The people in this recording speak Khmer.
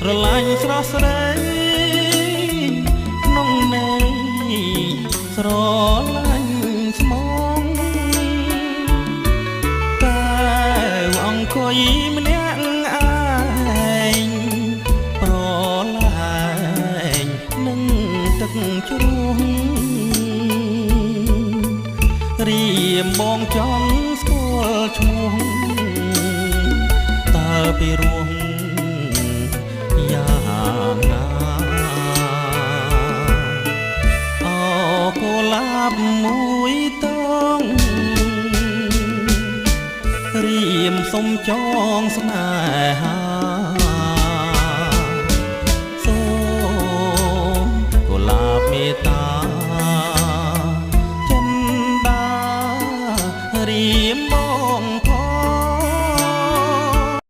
ស្រឡាញ់ស្រស់ស្រីក្នុងន័យស្រឡាញ់ស្មងតែអង្គុយម្នាក់ឯងប្រឡាយនឹងទឹកជ្រោះរៀមបងចង់ស្គាល់ឈ្មោះតើពីរោះយ៉ាងណាអូកុលាបមួយតងរៀមសុំចងស្នេហា